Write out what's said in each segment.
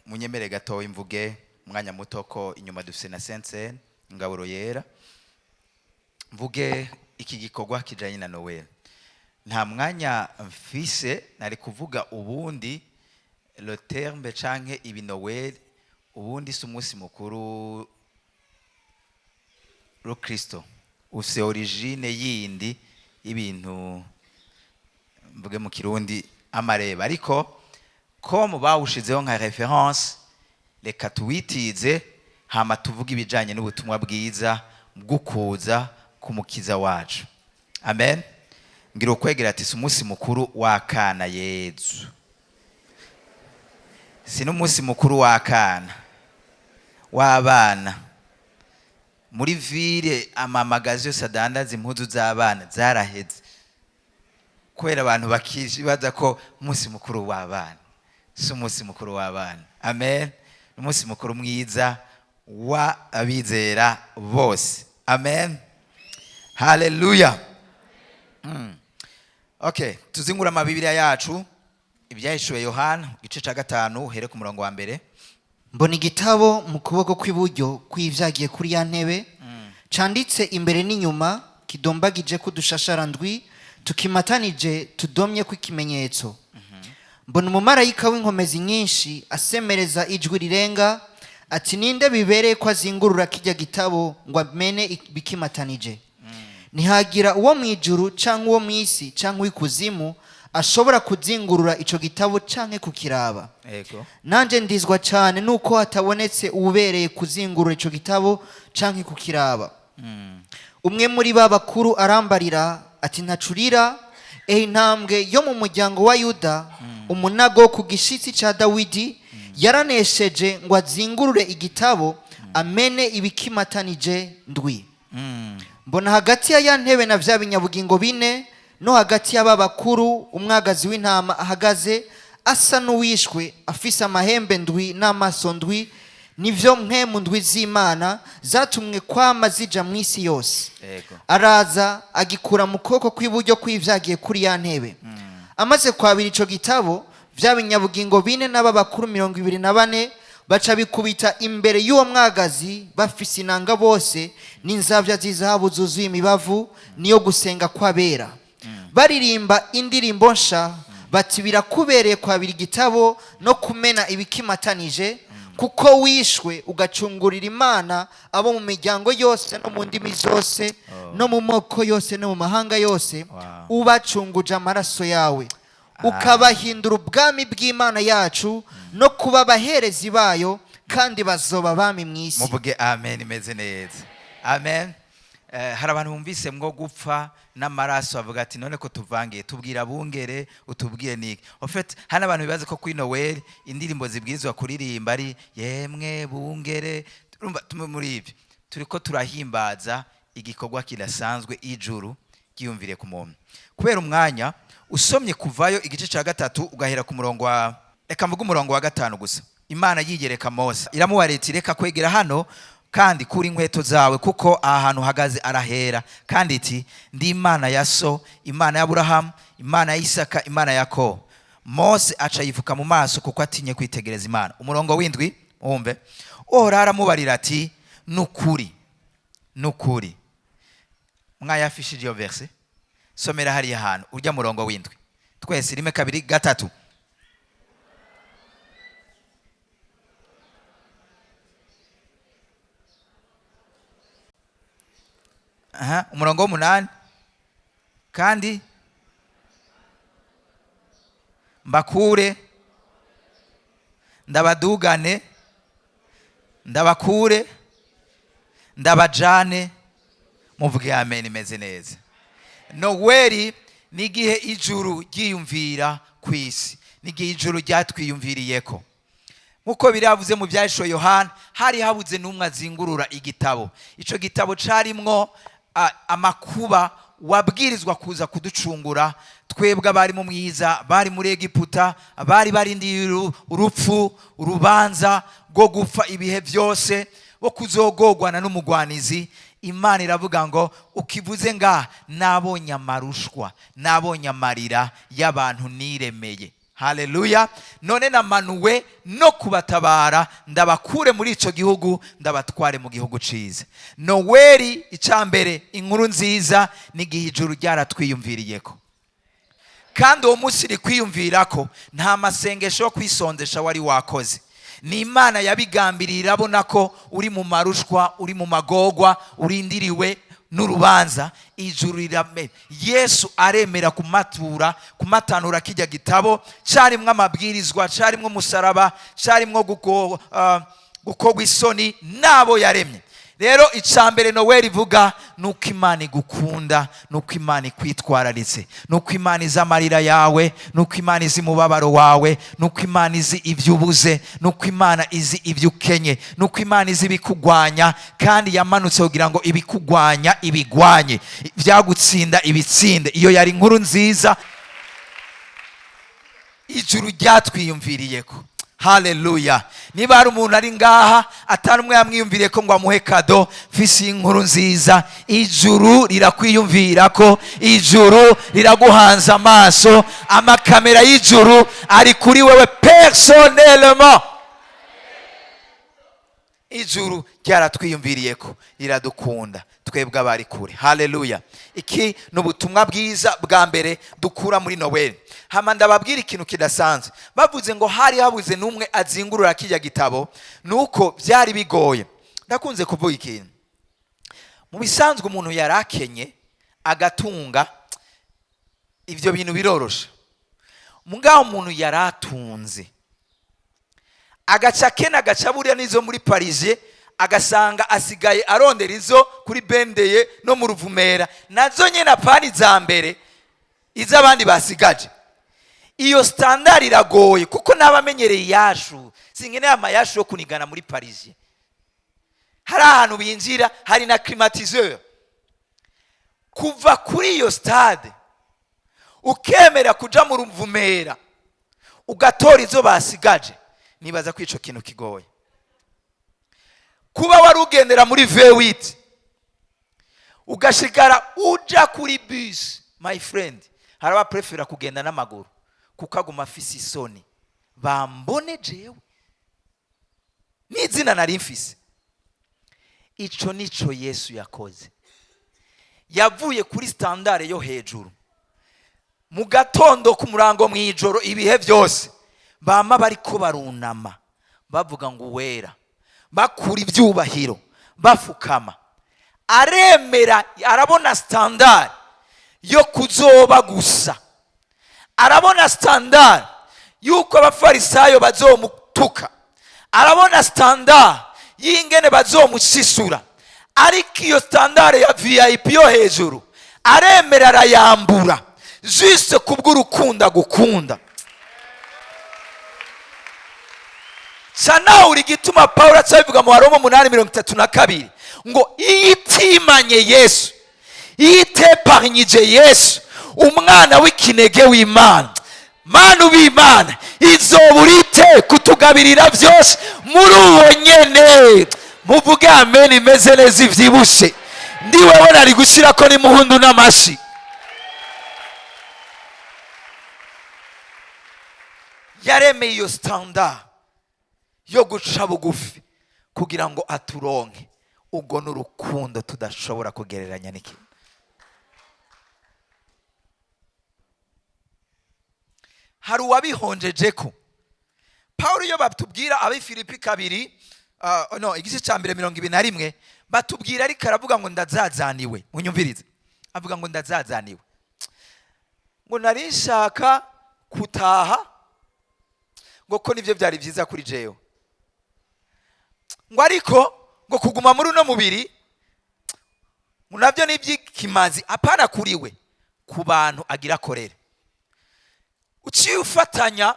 munyemere gato imvuge mwanya muto ko inyuma dufise na sense ngaburo yera mvuge iki gikorwa kijanye na Noel. Nta mwanya mfise nari kuvuga ubundi le terme canke ibi Noel ubundi si umunsi mukuru ro Kristo ufise origine yindi ibintu mvuge mu Kirundi amareba, ariko ko mu bawushizeho nka reference reka tuwitize hama tuvuga ibijanye n'ubutumwa bwiza bw'ukuza kumukiza wacu. Amen. Ngira ukwegera ati umunsi mukuru w'akana Yesu, si n'umunsi mukuru w'akana w'abana. Muri ville amamagazi yose adandaza impuzu z'abana zaraheze kwera abantu bakibaza ko umunsi mukuru w'abana si umunsi mukuru w'abana. Amen. Umunsi mukuru mwiza wa abizera bose. Amen. Hallelujah. Okay, tuzingura amabibiriya yacu ibyahishuwe Yohana igice ca 5 uhere ku murongo wa mbere. Mbona igitabo mu kuboko kw'iburyo kw'ivyagiye kuri ya ntebe canditse imbere n'inyuma kidombagije ko dushashara ndwi tukimatanije tudomye ko ikimenyetso. Mbona umumarayika w'inkomezi nyinshi asemereza ijwi rirenga ati ninde bibereye ko azingurura kijya gitabo ngo amene bikimatanije. Ntihagira uwo mwijuru canke uwo mwisi canke w'ikuzimu ashobora kuzingurura ico gitabo canke kukiraba. Ego. Nanje ndizwa cyane nuko hatabonetse ubereye kuzingurura ico gitabo canke kukiraba. Umwe muri babakuru arambarira ati ntacurira intambwe yo mu muryango wa Yuda umunago ku gishitsi ca Dawidi yaranesheje ngo azingurure igitabo amene ibikimatanije ndwi. Mbona hagati ya ntebe na vya binyabugingo bine no hagati y'ababakuru umwagazi w'intama ahagaze asa n'uwishwe afise amahembe ndwi n'amaso ndwi nivyo mpemu ndwi z'Imana zatumwe kwama zija mu isi yose. Araza agikura mu kuboko kw'iburyo kw'ivyagiye kuri ya ntebe. Amaze kwabira ico gitabo vya binyabugingo bine n'ababakuru 24 baca bikubita imbere y'uwo mwagazi bafise inanga bose n'inzavya z'izahabu zuzuye imibavu niyo gusenga kw'abera. Baririmba indirimbo nsha bati birakubereye kwabira igitabo no kumena ibikimatanije kuko wishwe ugacungurira Imana abo mu miryango yose no mu ndimi zose no mu moko yose no mu mahanga yose. Ubacunguje amaraso yawe ukabahindura ubwami bw'Imana yacu no kuba abaherezi bayo kandi bazoba bami mw'isi. Muvuge amen imeze neza. Amen. Hari abantu bumvise mwo gupfa n'amaraso avuga ati none ko tuvangiye tubwira bungere utubwire niki. En fait hana abantu bibaze ko kuri Noel indirimbo zibwirizwa kuririmba ari yemwe bungere. Urumva tume muri ibi turiko turahimbaza igikorwa kidasanzwe ijuru giyumvire ku muntu. Kubera umwanya usomye kuvayo igice ca 3 ugahera ku murongo wa reka mvuga umurongo wa 5 gusa. Imana yigereka Mose iramubareti reka kwegera hano kandi kuri inkweto zawe kuko ahantu hagaze arahera kandi iti ndi Imana ya so, Imana ya Abrahamu, Imana ya Isaka, Imana ya Yakobo. Mose aca yifuka mu maso kuko atinye kwitegereza Imana. Umurongo w'indwi umve ora aramubarira ati nukuri mwayafishije iyo verse somera hari ahantu urya murongo w'indwi twese rimwe kabiri gatatu. Umurongo w'umunani kandi mbakure ndabadugane ndabakure ndabajane. Muvuge amen imeze neza. Noel nigihe ijuru ryiyumvira kwisi, nigihe ijuru ryatwiyumviriyeko. Nkuko biravuze mu byahishuwe Yohana hari habuze n'umwe azingurura igitabo. Ico gitabo carimwo amakuba wabwirizwa kuza kuducungura twebwe abari mu mwiza bari muri Egiputa abari barindiye urupfu urubanza rwo gupfa ibihe byose bo kuzogogwana n'umugwanizi. Imana iravuga ngo ukivuze nga nabonye amarushwa nabonye amarira y'abantu niremeye. haleluya. None namanuwe no kubatabara ndabakure muri ico gihugu ndabatware mu gihugu ciza. Noweli icambere inkuru nziza n'igihe ijuru ryaratwiyumviriyeko, kandi uwo munsi iri kwiyumvirako nta masengesho yo kwisondesha wari wakoze. Ni Imana yabigambiriye, irabona ko uri mu marushwa, uri mu magorwa, urindiriwe n'urubanza. Ijuru rirame, Yesu aremera kumatanura kijya gitabo carimwo amabwirizwa, carimwo umusaraba, carimwo gukogwa isoni nabo yaremye. Rero icambere Noweli ivuga nuko Imana igukunda, nuko Imana ikwitwararitse, nuko Imana izi amarira yawe, nuko Imana izi umubabaro wawe, nuko Imana izi ibyo ubuze, nuko Imana izi ibyo ukenye, nuko Imana izi ibikugwanya, kandi yamanutse kugira ngo ibikugwanya ibigwanye, byagutsinda ibitsinde. Iyo yari inkuru nziza ijuru ryatwiyumviriyeko. Haleluya. Niba hari umuntu ari ngaha atari umwe yamwiyumviriye ko ngo amuhe kado, mfise inkuru nziza. Ijuru rirakwiyumvirako, ijuru riraguhanza amaso, amakamera y'ijuru ari kuri wewe personnellement. Ijuru ryaratwiyumviriyeko, riradukunda twebwe abari kure. Haleluya. Iki n'ubutumwa bwiza bwa mbere dukura muri Noweli. Hama ndababwira ikintu kidasanzwe. Bavuze ngo hari habuze n'umwe azingurura kijya gitabo, nuko byari bigoye. Ndakunze kuvuga ikintu, mu bisanzwe umuntu yarakenye agatunga, ivyo bintu birorosha. Mugabo umuntu yaratunze agaca kena agaca buriya nizo muri Paris, agasanga asigaye arondera izo kuri Bendeye no mu Ruvumera, nazo nyene apani za mbere iz'abandi basigaje. Iyo standard iragoye kuko nabamenyereye yashu, singene amayashu yo kunigana muri Paris. Hari ahantu binjira hari na climatiseur. Kuva kuri iyo stade ukemera kuja mu Ruvumera ugatora izo basigaje, nibaza ko ico kintu kigoye. Kuba wari ugendera muri V8 ugashigara uja kuri bus, my friend, haraba prefera kugenda n'amaguru kuko aguma afise isoni, bambone jewe n'izina nari mfise. Ico nico Yesu yakoze. Yavuye kuri standard yo hejuru, mu gatondo ku murango mwijoro, ibihe byose bama bariko barunama bavuga ngo wera, bakura ibyubahiro, bafukama. Aremera, arabona standard yo kuzoba gusa, arabona standard yuko abafarisayo bazomutuka, arabona standard y'ingene bazomusisura. Ariko iyo standard ya VIP yo hejuru aremera arayambura juste kubw'urukundo gukunda. Sana uri gituma Paulo acabivuga mu Waroma 8:32 ngo iyitimanye Yesu, iyiteparnyije Yesu, umwana w'ikinege w'Imana, Mana w'Imana izoburite kutugabirira byose muri uwo nyene. Muvuge amen imeze neza ivyibushe. Ndi wewe nari gushira ko ni muhundu n'amashi. Yaremeye iyo standard yo guca bugufi kugira ngo aturonke. Ubwo n'urukundo tudashobora kugereranya n'ikintu. Hari uwabihonjeje ko Paulo iyo batubwira abi Filipi 2 igice ca mbere 21 batubwira ariko aravuga ngo ndazazaniwe. Munyumvirize, avuga ngo ndazazaniwe, ngo nari nshaka kutaha, ngo ko nivyo byari byiza kuri jewe, ngo ariko ngo kuguma muri uno mubiri ngo navyo nibyikimazi apana kuriwe, ku bantu agira korere. Uciye ufatanya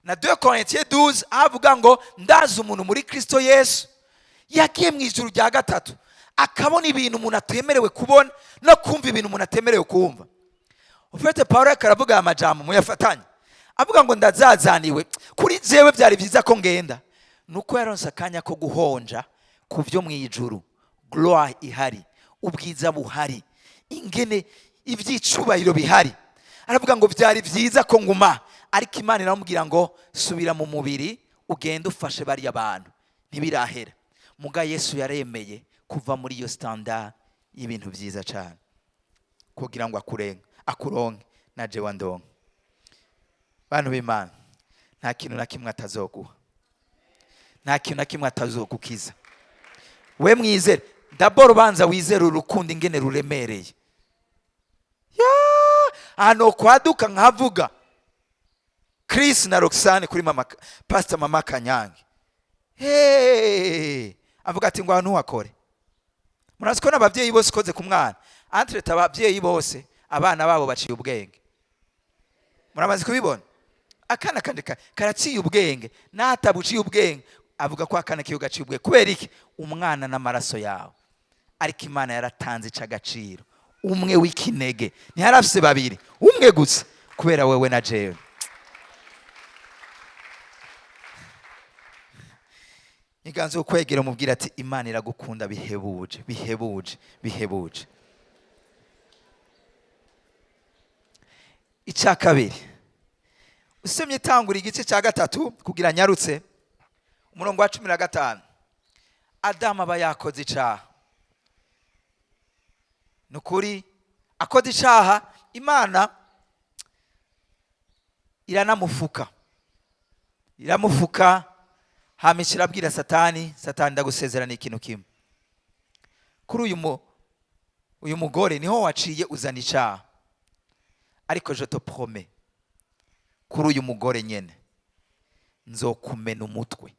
na 2 Corinthiens 12 avuga ngo ndazi umuntu muri Kristo Yesu yagiye mu ijuru rya gatatu, akabona ibintu umuntu atemerewe kubona no kumva ibintu umuntu atemerewe kumva. Ufite Paulo akaravuga amajambo muyafatanya, avuga ngo ndazazaniwe, kuri jewe byari byiza ko ngenda, nuko yaronse akanya ko guhonja ku byo mu ijuru, gloire ihari, ubwiza buhari, ingene ivyicubahiro bihari. Aravuga ngo byari byiza ko nguma ariko Imana iramubwira ngo subira mu mubiri ugende ufashe bariya bantu ntibirahera. Muga Yesu yaremeye kuva muri iyo standard y'ibintu byiza cyane kugira ngo akuronke na jewe ndonke. Bantu b'Imana, nta kintu na kimwe atazoguha, nta kintu na kimwe atazogukiza. We mwizere, d'abord banza wizere urukundo ingene ruremereye. Hano kwaduka nkavuga Chris na Roxane kuri Pastor Mama Kanyange. Avuga ati ngo abantu wakore. Murazi ko n'abavyeyi bose koze ku mwana. Entrete abavyeyi bose abana babo baciye ubwenge. Muramaze kubibona? Akana kandika karaciye ubwenge, natabuciye ubwenge avuga ko akana kiyo gaciye ubwenge. Kubera iki? Umwana n'amaraso yawe. Ariko Imana yaratanze cy'agaciro. Umwe w'ikinege. Ntiharafise babiri. Umwe gusa kubera wewe na jewe. Iganzo kwegera umubwira ati Imana iragukunda bihebuje, bihebuje, bihebuje. Icya kabiri, usemye tangura igice cya gatatu kugira nyarutse umurongo wa 15. Adamu aba yakoze icyaha. Nukuri akoze icyaha, Imana iranamufuka. Iramufuka hamisha irabwira Satani, Satani ndagusezerana ikintu kimwe. Kuri uyu mugore niho waciye uzana icyaha. Ariko je te promets, kuri uyu mugore nyene nzokumena umutwe.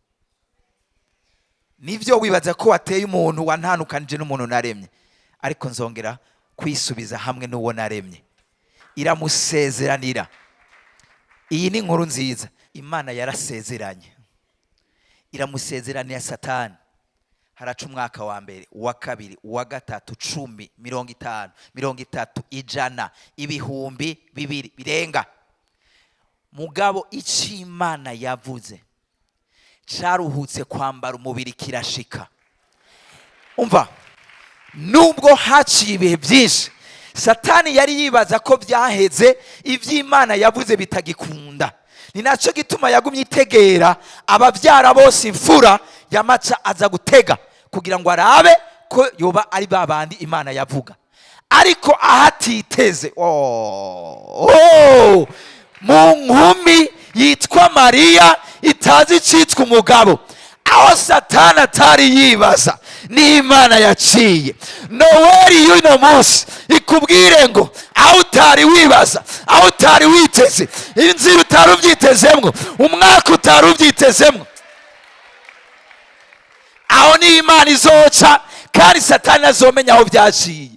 Nivyo wibaza ko wateye umuntu wantanukanije n'umuntu naremye, ariko nzongera kwisubiza hamwe n'uwo naremye. Iramusezeranira. Iyi ni inkuru nziza. Imana yarasezeranye. Iramusezeranira Satani. Haraca umwaka wa mbere, uwa kabiri, uwa gatatu, 10, 50, 30, 100, ibihumbi 2 birenga. Mugabo ici Imana yavuze caruhutse kwambara umubiri kirashika. Umva, nubwo haciye ibihe byinshi, Satani yari yibaza ko byaheze, ivy'Imana yavuze bitagikunda. Ni naco gituma yagumye itegera abavyara bose imfura yamaca aza gutega kugira ngo arabe ko yoba ari babandi Imana yavuga. Ariko ahatiteze, mu nkumi yitwa Mariya itazi citwa umugabo, aho Satani atari yibaza ni Imana yaciye. Noweli y'uno munsi ikubwire ngo aho utari wibaza, aho utari witeze, inzira utari ubyitezemwo, umwaka utari ubyitezemwo, aho ni Imana izoca, kandi Satani azomenya aho byaciye.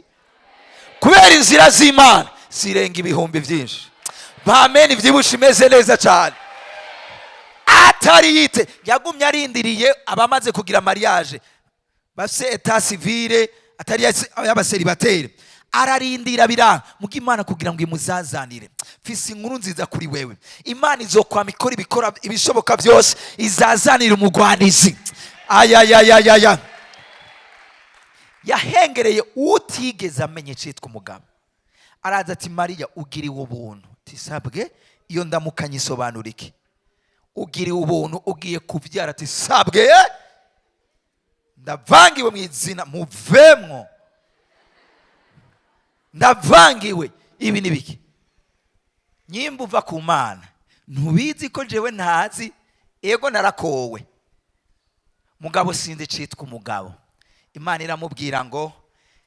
Kubera inzira z'Imana zirenga ibihumbi byinshi. Bameni vyibusha imeze neza cyane. Atari yite yagumye arindiriye abamaze kugira mariage base etat civile, atari y'abaseribateri. Ararindira biranga muga Imana kugira ngo imuzazanire. Fisi inkuru nziza kuri wewe. Imana izokwama ikora ibishoboka byose izazanira umugwanizi. Ayayayayaya. Yahengereye utigeze amenye citwa umugabo. Araza ati Mariya ugiriwe ubuntu. Tisabwe iyo ndamukanye isobanura iki? Ugiriwe ubuntu ugiye kuvyara. Tisabwe ndavangiwe mu izina muvemwo. Ndavangiwe ibi nibiki? Nyimba uva ku Mana. Ntubizi ko jewe ntazi, ego narakowe. Mugabo sinzi citwa umugabo. Imana iramubwira ngo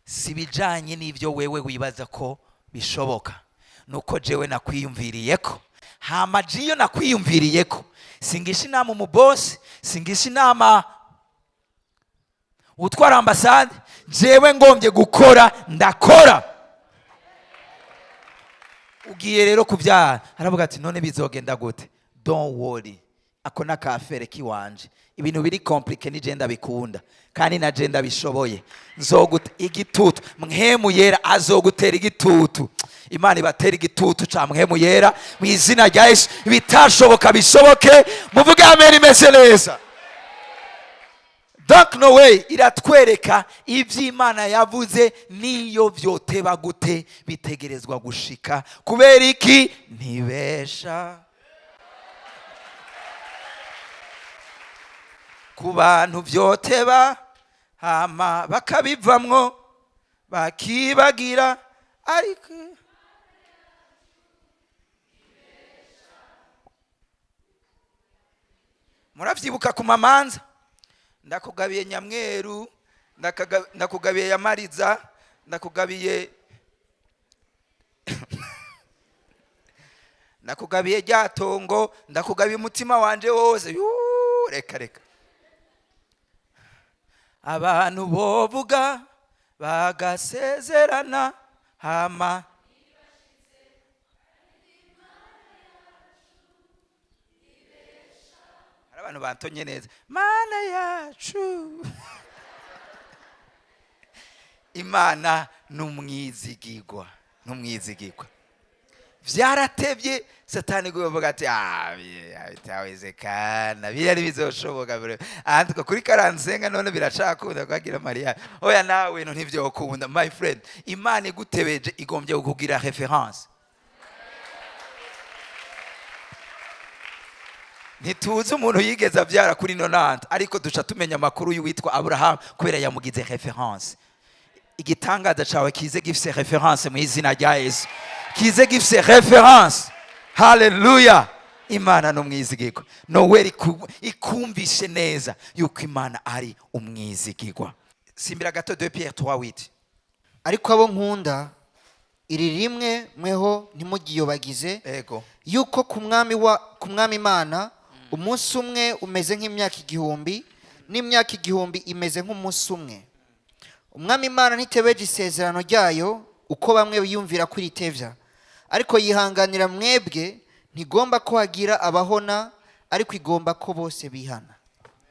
sibijanye n'ivyo wewe wibaza ko bishoboka, nuko jewe nakwiyumviriyeko. Hama jiyo nakwiyumviriyeko, singisha inama mu boss, singisha inama utwara ambasade, jewe ngombye gukora ndakora. Ugiye rero kuvyara, aravuga ati none bizogenda gute? Don't worry, ako nakafere kiwanje. Ibintu biri compliqué ni jenda bikunda, kandi na jenda bishoboye. Nzoguta igitutu, Mhemu Yera azogutera igitutu. Imana ibatera igitutu ca Mhemu Yera mu izina rya Yesu. Bitashoboka bishoboke, muvuge amen imeze neza. Donc no way iratwereka ivy'Imana yavuze niyo vyoteba gute bitegerezwa gushika. Kubera iki? Ntibesha. ku bantu vyoteba hama bakabivamwo bakibagira ariko muravyibuka ku mamanza ndakugabiye Nyamweru ndakugabiye Yamariza ndakugabiye ndakugabiye Ryatongo ndakugabiye umutima wanje wose reka abantu bovuga bagasezerana hama abantu bantonye neza mana yacu Imana numwizigirwa vyaratevye satani guvuga ati bitawezekana birari bizoshoboka antuko kuri karansenga none biracakunda kwagira Maria oya nawe no ntivyokunda my friend Imana igutebeje igombye kukugira reference ntituzi umuntu yigeze avyara kuri 90 ariko duca tumenya amakuru y'uwitwa Abraham kubera yamugize reference igitangaza cawe kize gifise reference mu izina rya Yesu kize gifise reference haleluya Imana no mwizigirwa noweri ikumvishe neza yuko Imana ari umwizigirwa simbira gato 2 Pierre 3:8 ariko abo nkunda iri rimwe mweho ntimugiyobagize ego yuko ku mwami Imana umunsi umwe umeze nk'imyaka igihumbi n'imyaka igihumbi imeze nk'umunsi umwe umwami Imana ntitebeje isezerano ryayo uko bamwe biyumvira kuri tevya ariko yihanganira mwebwe ntigomba ko hagira abahona ariko igomba ko bose bihana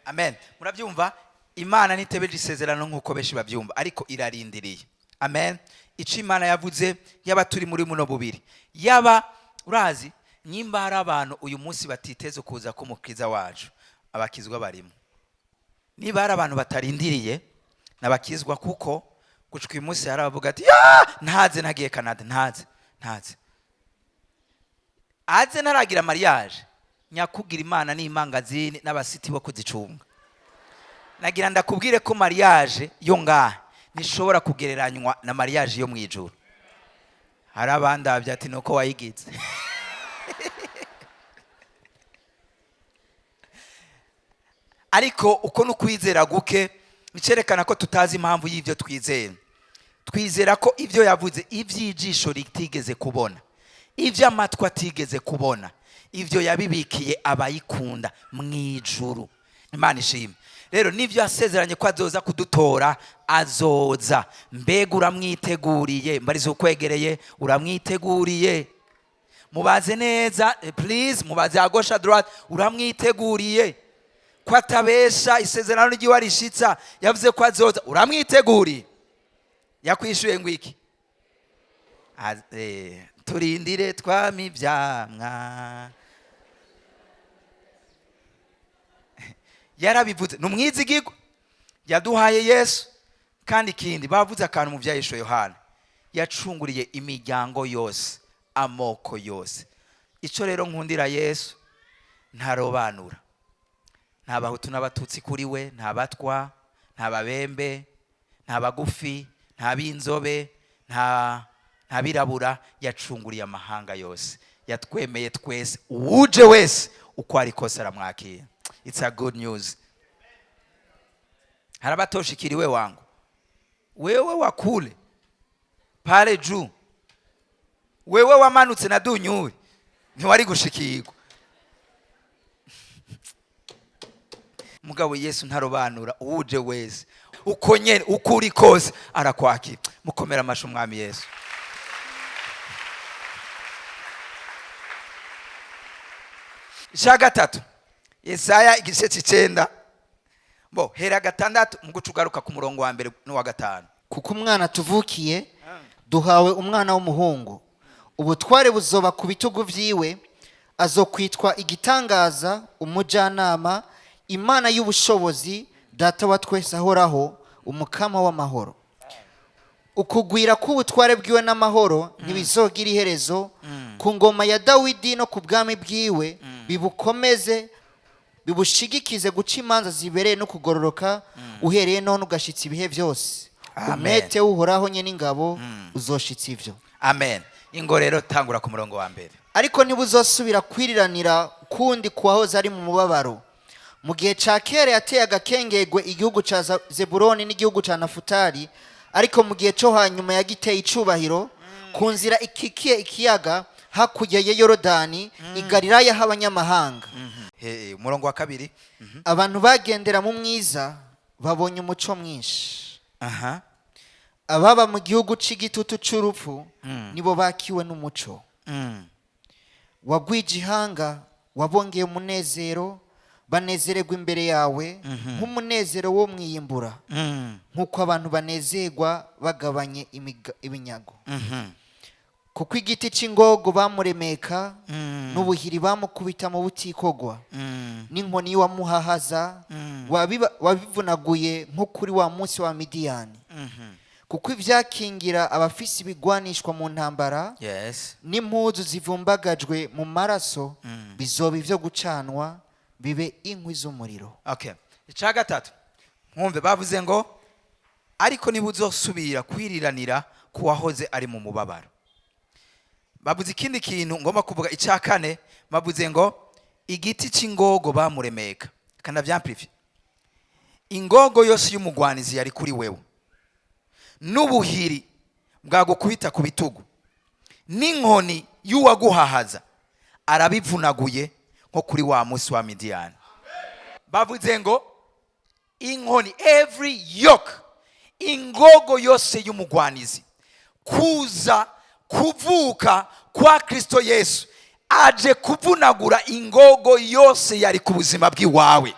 amen murabyumva Imana ntitebeje isezerano nk'uko beshi babyumva ariko irarindiriye amen ico Imana yavuze yaba turi muri muno bubiri yaba urazi nyimba hari abantu uyu munsi batiteze kuza ko mukiza wacu abakizwa barimo niba hari abantu batarindiriye nabakizwa kuko gucwa uyu munsi hari abavuga ati ntaze nagiye Canada ntaze aze naragira mariage nyakugira Imana n'imangazini n'abasiti bo kuzicunga nagira ndakubwire ko mariage yo ngaha nishobora kugereranywa na mariage yo mwijuru hari abandavye ati nuko wayigize ariko uko nukwizera guke bicerekana ko tutazi impamvu y'ivyo twizera ko ivyo yavuze ivy'ijisho ritigeze kubona ivyo amatwi atigeze kubona ivyo yabibikiye abayikunda mwijuru Imana ishimwe rero nivyo asezeranye ko azoza kudutora azoza mbega uramwiteguriye mbarize ukwegereye uramwiteguriye mubaze neza please mubaze agosha droite uramwiteguriye ko atabesha isezerano ry'iwe arishitsa yavuze ko azoza uramwiteguriye yakwishuye ngwiki turindire twami byamwa yarabivuze numwizigirwa yaduhaye Yesu kandi kindi bavuze akantu mu vyayisho Yohana yacunguriye imiryango yose amoko yose ico rero nkundira Yesu ntarobanura nta bahutu n'abatutsi kuri we nta batwa nta babembe nta bagufi nta binzobe nta birabura yacunguriye amahanga yose yatwemeye twese uje wese uko ari kose aramwakira it's a good news harabatoshikiriwe wangu wewe wakule pale juu wewe wamanutse na dunyuri ntiwari gushikirwa mugabo Yesu ntarobanura uje wese uko nyene ukuri kose arakwakira mukomera amashu umwami Yesu gatatu Yesaya igice c'9 bo hera 6 mu gucugaruka ku murongo wa mbere no wa 5 kuko umwana tuvukiye duhawe umwana w'umuhungu ubutware buzoba ku bitugu vyiwe azokwitwa igitangaza umujyanama Imana y'ubushobozi data wa twese ahoraho umukama w'amahoro ukugwira k'ubutware bwiwe n'amahoro ntibizogira iherezo ku ngoma ya Dawidi no ku bwami bwiwe bibushigikize guca imanza zibereye no kugororoka uhereye none ugashitsa ibihe byose. Umwete w'Uhoraho nye n'ingabo uzoshitsa ivyo. Amen. Ingo rero tangura ku murongo wa mbere. Ariko ntibuzosubira kwiriranira kundi kuwahoze ari mu mubabaro. Mu gihe ca kera yateye agakengegwe igihugu ca Zebuloni n'igihugu ca Nafutali, ariko mu gihe cyo hanyuma yagiteye icubahiro ku nzira ikikiye ikiyaga hakurya ya Yorodani i Galilaya h'abanyamahanga. Umurongo wa kabiri. Abantu bagendera mu mwiza babonye umuco mwinshi. Ababa mu gihugu c'igitutu c'urupfu nibo bakiwe n'umuco. Wagwije ihanga wabongeye umunezero, banezererwa imbere yawe nk'umunezero wo mwiyimbura, nk'uko abantu banezerwa bagabanye ibinyago. Kuko igiti c'ingogo bamuremeka n'ubuhiri bamukubita mu butikogwa, n'inkoni wamuhahaza wabivunaguye nko kuri wa munsi wa Midiyani. Kuko ivyakingira abafisi ibigwanishwa mu ntambara n'impuzu zivumbagajwe mu maraso bizoba ivyo gucanwa bibe inkwi z'umuriro. Ica gatatu, mwumve bavuze ngo ariko ntibuzosubira kwiriranira kuwahoze ari mu mubabaro. Bavuze ikindi kintu ngomba kuvuga. Ica kane bavuze ngo igiti c'ingogo bamuremeka. Kana vyamplifiye. Ingogo yose y'umugwanizi yari kuri wewe, n'ubuhiri bwagukubita ku bitugu, n'inkoni y'uwaguhahaza arabivunaguye nko kuri wa munsi wa Midiyani. Bavuze ngo inkoni, every yoke, ingogo yose y'umugwanizi, kuza kuvuka kwa Kristo Yesu aje kuvunagura ingogo yose yari ku buzima bw'iwawe.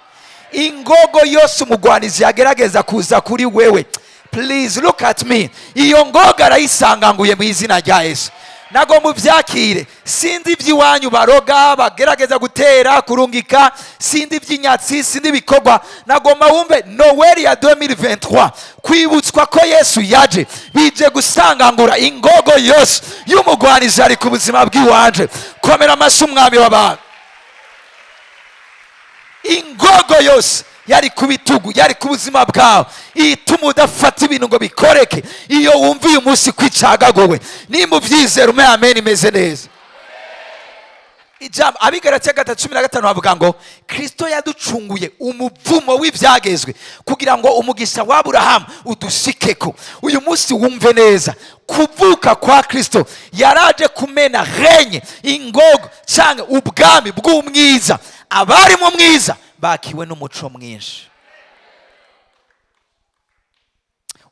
Ingogo yose umugwanizi yagerageza kuza kuri wewe, please look at me, iyo ngoga arayisanganguye mu izina rya Yesu. Nago muvyakire. Sindi ivy'iwanyu baroga bagerageza gutera kurungika, sindi ivy'inyatsi, sindi bikorwa. Nagoma wumve Noel ya 2023 kwibutswa ko Yesu yaje bije gusangangura ingogo yose y'umugwanizi ari ku buzima bw'iwanje. Komera amashyi umwami w'abantu. Ingogo yose yari ku bitugu, yari ku buzima bwawe, ituma udafata ibintu ngo bikoreke. Iyo wumva uyu munsi kwicagagowe, nimba uvyizera ume amen imeze neza. Ijambo Abigaratiya 3:15 bavuga ngo Kristo yaducunguye umuvumo w'ivyagezwe kugira ngo umugisha wa Aburahamu udushikeko. Uyu munsi wumve neza, kuvuka kwa Kristo yaraje kumena renye ingogo canke ubwami bw'umwiza. Abari mu mwiza bakiwe n'umuco mwinshi.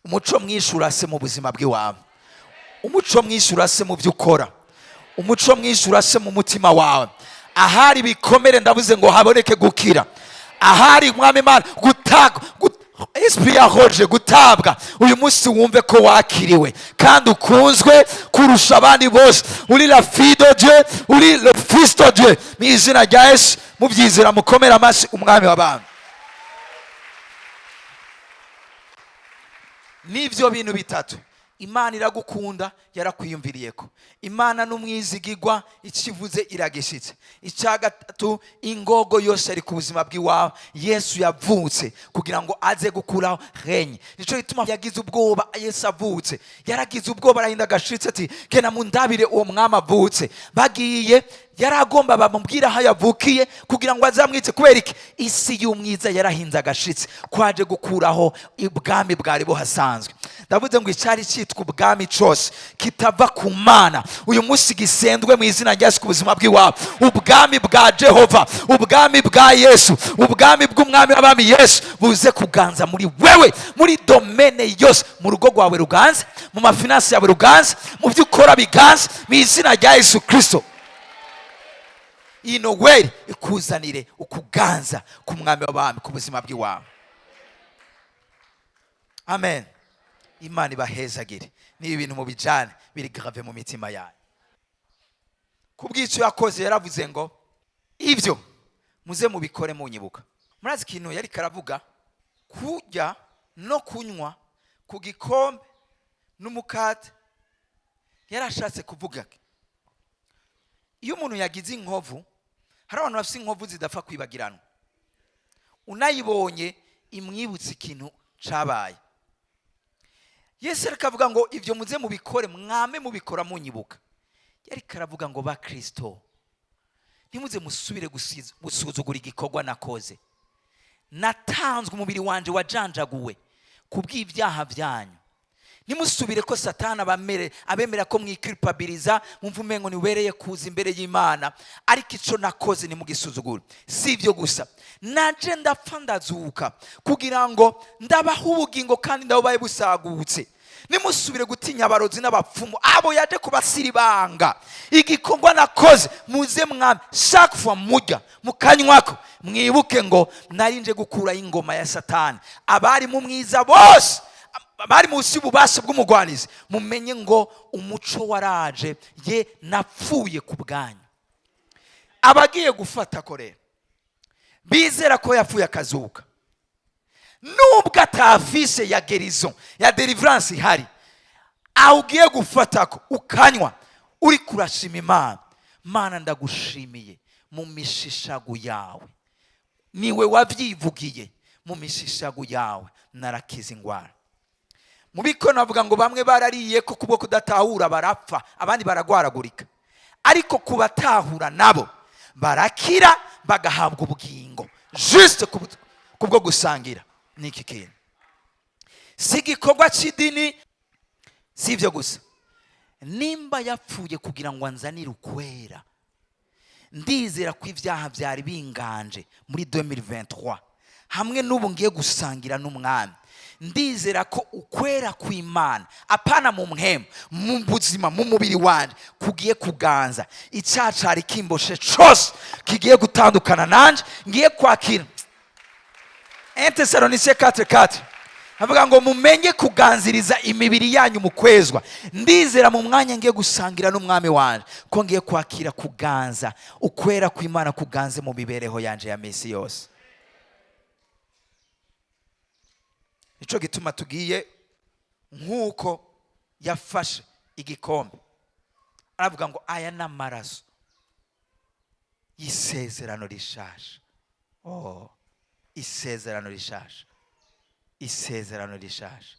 Umuco mwinshi urase mu buzima bw'iwawe, umuco mwinshi urase mu vy'ukora, umuco mwinshi urase mu mutima wawe. Ahari bikomere ndavuze ngo haboneke gukira. Ahari mwami Imana esprit yahoje gutabwa, uyu munsi wumve ko wakiriwe kandi ukunzwe kurusha abandi bose. Uri la fille de Dieu, uri le fils de Dieu. Mu izina rya Yesu muvyizera mukomera amashyi umwami w'abantu. Nivyo bintu bitatu Imana iragukunda yarakwiyumviriyeko. Imana n'umwizigirwa, ikivuze iragishitse. Ica gatatu, ingogo yose ari ku buzima bw'iwawe Yesu yavutse kugira ngo aze gukuraho renye. Nico gituma yagize ubwoba Yesu avutse. Yaragize ubwoba arahinda agashitse ati kena mundabire uwo mwami avutse. Bagiye yaragomba bamubwira aho yavukiye kugira ngo azamwitse. Kubera iki? Isi y'umwiza yarahinze agashitse kwaje gukuraho ubwami bwari buhasanzwe. Ndavuze ngo icyari cyitwa ubwami cyose kitava ku Mana uyu munsi gisendwe mu izina rya Yesu ku buzima bw'iwawe. Ubwami bwa Jehova, ubwami bwa Yesu, ubwami bw'umwami w'abami Yesu buze kuganza muri wewe, muri domene yose. Mu rugo rwawe ruganze, mu mafinansi yawe ruganze, mu byo ukora biganze mu izina rya Yesu Kristo. Iyi Noel ikuzanire ukuganza ku mwami w'abami ku buzima bw'iwawe. Amen. Imana ibahezagire. Ni ibintu mu bijane biri grave mu mitima yawe. Kubw'icyo yakoze yaravuze ngo ivyo muze mubikore munyibuka. Murazi ikintu yari karavuga, kurya no kunywa ku gikombe n'umukate. Yarashatse kuvuga iyo umuntu yagize inkovu, hari abantu bafite inkovu zidapfa kwibagirana. unayibonye imwibutsa ikintu cabaye. Yesu ariko avuga ngo ivyo muze mubikore, mwame mubikora munyibuka. Yari karavuga ngo ba Kristo, ntimuze musubire gusuzugura igikorwa nakoze. Natanzwe umubiri wanje wajanjaguwe kubw'ibyaha byanyu. Ntimusubire ko Satana abemera ko mwiculpabiliza, mumva umengo nibereye kuza imbere y'Imana, ariko ico nakoze nimugisuzugura. Si ivyo gusa, naje ndapfa ndazuka kugira ngo ndabaha ubugingo kandi ndabubaye busagutse. Nimusubire gutinya abarozi n'abapfumu, abo yaje kubasiribanga. Igikorwa nakoze muze mwami, chaque fois mujya mukanywako mwibuke ngo narinje gukura ingoma ya Satani. Abari mu mwiza bose, bari munsi y'ububasha bw'umugwanizi, mumenye ngo umuco waraje, ye napfuye ku bwanyu. Abagiye gufata ko rero bizera ko yapfuye akazuka, nubwo atafise ya gerizo ya deliverance ihari, ugiye gufata ko ukanywa uri kurashima Imana. Mana ndagushimiye, mu mishishagu yawe niwe wavyivugiye, mu mishishagu yawe narakiza ingwara. Mubiko navuga ngo bamwe barariye ko kubwo kudatahura barapfa, abandi baragwaragurika, ariko kubatahura nabo barakira bagahabwa ubugingo. Juste kubwo gusangira niki kintu, si igikorwa c'idini, si ivyo gusa. Nimba yapfuye kugira ngo anzanire ukwera, ndizera ko ivyaha byari binganje muri 2023, hamwe n'ubu ngiye gusangira n'Umwami, ndizera ko ukwera kw'Imana apana mu mpemu, mu buzima, mu mubiri wanje kugiye kuganza. Icacari kimboshe cose kigiye gutandukana nanje, ngiye kwakira. 1 Thessaloniciens 4:4 avuga ngo mumenye kuganziriza imibiri yanyu mu kwezwa. Ndizera mu mwanya ngiye gusangira n'Umwami wanje ko ngiye kwakira kuganza, ukwera kw'Imana kuganze mu mibereho yanje ya misi yose. Ico gituma tugiye nkuko yafashe igikombe, aravuga ngo aya n'amaraso y'isezerano rishasha. Isezerano rishasha, isezerano rishasha,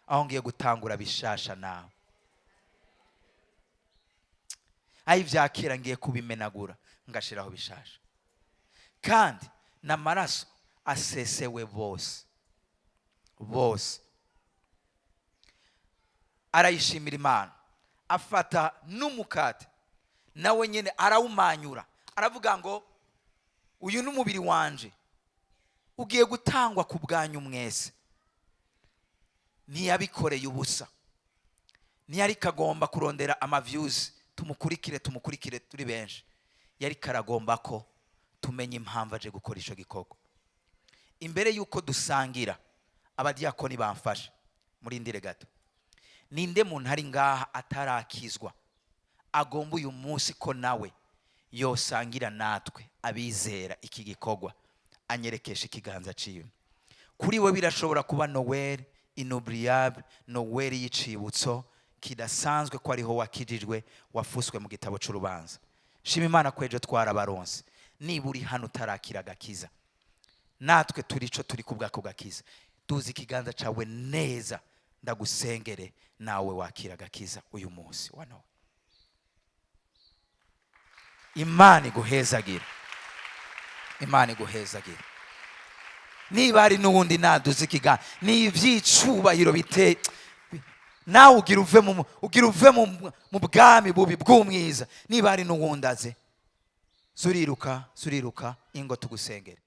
aho ngiye gutangura bishasha nawe. Aho ivyakera ngiye kubimenagura ngashiraho bishasha, kandi n'amaraso asesewe bose. Arayishimira Imana, afata n'umukate nawe nyene arawumanyura, aravuga ngo uyu n'umubiri wanje ugiye gutangwa ku bwanyu mwese. Ntiyabikoreye ubusa, ntiyari kagomba kurondera amaviews tumukurikire turi benshi, yari karagomba ko tumenye impamvu aje gukora ico gikorwa. Imbere yuko dusangira, abadiyakoni bamfashe muri ndire gato. Ninde muntu hari ngaha atarakizwa agomba uyu munsi ko nawe yosangira natwe abizera iki gikorwa? Anyerekesha ikiganza ciwe. Kuri we birashobora kuba Noel inoubliable, Noel y'icibutso kidasanzwe ko ariho wakijijwe, wafuswe mu gitabo c'urubanza. Shima Imana kwejo twarabaronse. Niburi hano utarakira gakiza, natwe turico turi kubwako gakiza, tuzi ikiganza cawe neza, ndagusengere nawe wakira gakiza uyu munsi wa Noel. Imana iguhezagira, Imana iguhezagira. Niba ari n'ubundi naduze ikiganza, ni ivy'icubahiro bite, nawe ugira uve mu bwami bubi bw'umwiza. Niba ari n'ubundi aze, suriruka ingo tugusengere.